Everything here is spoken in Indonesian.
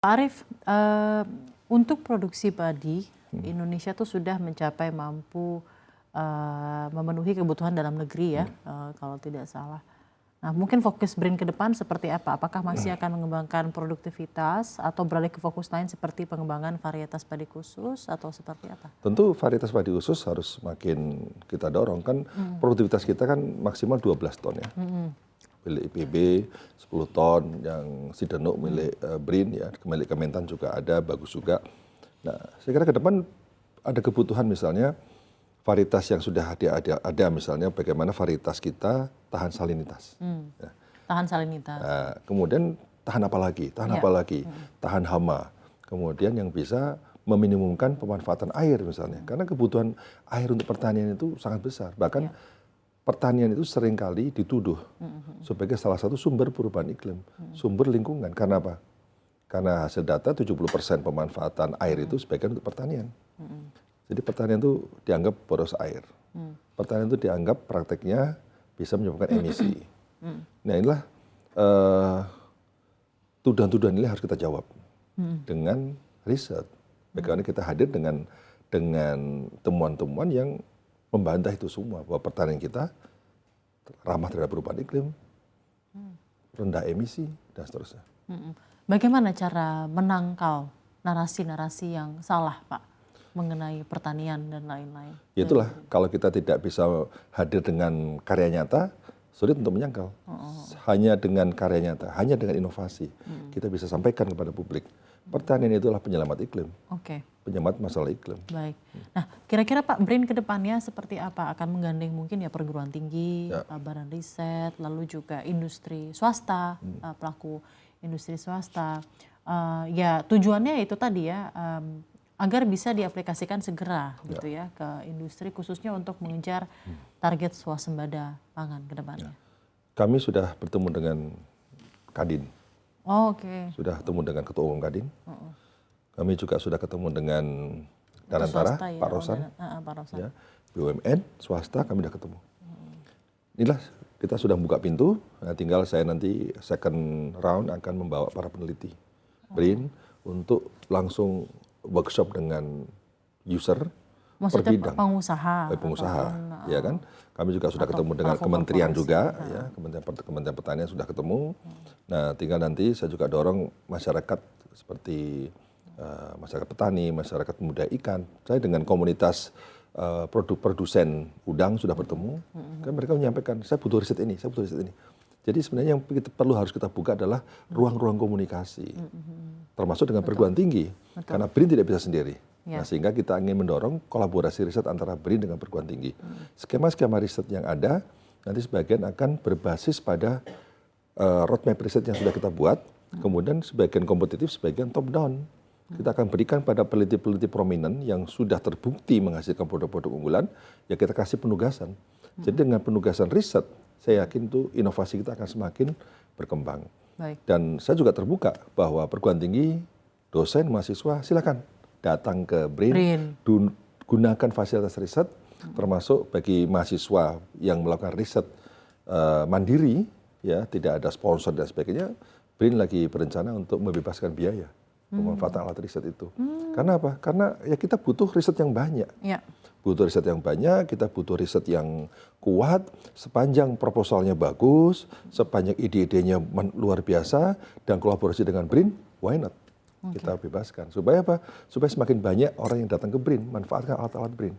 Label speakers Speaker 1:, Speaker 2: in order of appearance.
Speaker 1: Pak Arief, untuk produksi padi, Indonesia tuh sudah mencapai mampu memenuhi kebutuhan dalam negeri ya, kalau tidak salah. Nah, mungkin fokus BRIN ke depan seperti apa? Apakah masih akan mengembangkan produktivitas atau beralih ke fokus lain seperti pengembangan varietas padi khusus atau seperti apa?
Speaker 2: Tentu varietas padi khusus harus makin kita dorong, kan produktivitas kita kan maksimal 12 ton ya. Milik IPB 10 ton, yang Sidenuk milik BRIN ya, milik Kementan juga ada, bagus juga. Nah, saya kira ke depan ada kebutuhan misalnya varietas yang sudah ada misalnya bagaimana varietas kita tahan salinitas. Ya.
Speaker 1: Tahan salinitas.
Speaker 2: Nah, kemudian tahan apa lagi? Tahan apa lagi? Tahan hama. Kemudian yang bisa meminimumkan pemanfaatan air misalnya. Karena kebutuhan air untuk pertanian itu sangat besar. Bahkan pertanian itu seringkali dituduh sebagai salah satu sumber perubahan iklim, sumber lingkungan. Karena apa? Karena hasil data 70% pemanfaatan air itu sebagian untuk pertanian. Jadi pertanian itu dianggap boros air. Pertanian itu dianggap prakteknya bisa menyebabkan emisi. Nah inilah tuduhan-tuduhan ini harus kita jawab dengan riset. Bagaimana kita hadir dengan temuan-temuan yang membantah itu semua, bahwa pertanian kita ramah terhadap perubahan iklim, rendah emisi, dan seterusnya.
Speaker 1: Bagaimana cara menangkal narasi-narasi yang salah, Pak, mengenai pertanian dan lain-lain?
Speaker 2: Itulah, kalau kita tidak bisa hadir dengan karya nyata, sulit untuk menyangkal. Hanya dengan karya nyata, hanya dengan inovasi, kita bisa sampaikan kepada publik. Pertanian itulah penyelamat iklim. Penyelamat masalah iklim.
Speaker 1: Baik. Nah, kira-kira Pak BRIN ke depannya seperti apa? Akan menggandeng mungkin ya perguruan tinggi, badan riset, lalu juga industri swasta, pelaku industri swasta. Ya tujuannya itu tadi ya, agar bisa diaplikasikan segera gitu ya ke industri khususnya untuk mengejar target swasembada pangan ke depannya.
Speaker 2: Kami sudah bertemu dengan Kadin. Sudah ketemu dengan Ketua Umum Kadin. Kami juga sudah ketemu dengan Danantara, ya, Pak Rosan, ya, BUMN, swasta, kami sudah ketemu. Inilah kita sudah buka pintu, nah, tinggal saya nanti second round akan membawa para peneliti BRIN untuk langsung workshop dengan user.
Speaker 1: Maksudnya pengusaha.
Speaker 2: Ya kan. Kami juga sudah ketemu dengan kementerian juga, ya, Kementerian Pertanian sudah ketemu. Nah, tinggal nanti saya juga dorong masyarakat seperti masyarakat petani, masyarakat muda ikan. Saya dengan komunitas produsen udang sudah bertemu. Kan mereka menyampaikan, saya butuh riset ini, saya butuh riset ini. Jadi sebenarnya yang harus kita buka adalah ruang-ruang komunikasi, termasuk dengan perguruan tinggi, karena BRIN tidak bisa sendiri. Nah, sehingga kita ingin mendorong kolaborasi riset antara BRIN dengan perguruan tinggi. Skema-skema riset yang ada nanti sebagian akan berbasis pada roadmap riset yang sudah kita buat, kemudian sebagian kompetitif, sebagian top down. Kita akan berikan pada peneliti-peneliti prominent yang sudah terbukti menghasilkan produk-produk unggulan, ya kita kasih penugasan. Jadi dengan penugasan riset, saya yakin tuh inovasi kita akan semakin berkembang. Dan saya juga terbuka bahwa perguruan tinggi, dosen, mahasiswa, silakan datang ke BRIN, gunakan fasilitas riset, termasuk bagi mahasiswa yang melakukan riset mandiri, ya tidak ada sponsor dan sebagainya. BRIN lagi berencana untuk membebaskan biaya pemanfaatan alat riset itu. Karena apa? Karena ya kita butuh riset yang banyak. Butuh riset yang banyak, kita butuh riset yang kuat, sepanjang proposalnya bagus, sepanjang ide-idenya luar biasa, dan kolaborasi dengan BRIN, why not? Kita bebaskan. Supaya apa? Supaya semakin banyak orang yang datang ke BRIN, manfaatkan alat-alat BRIN.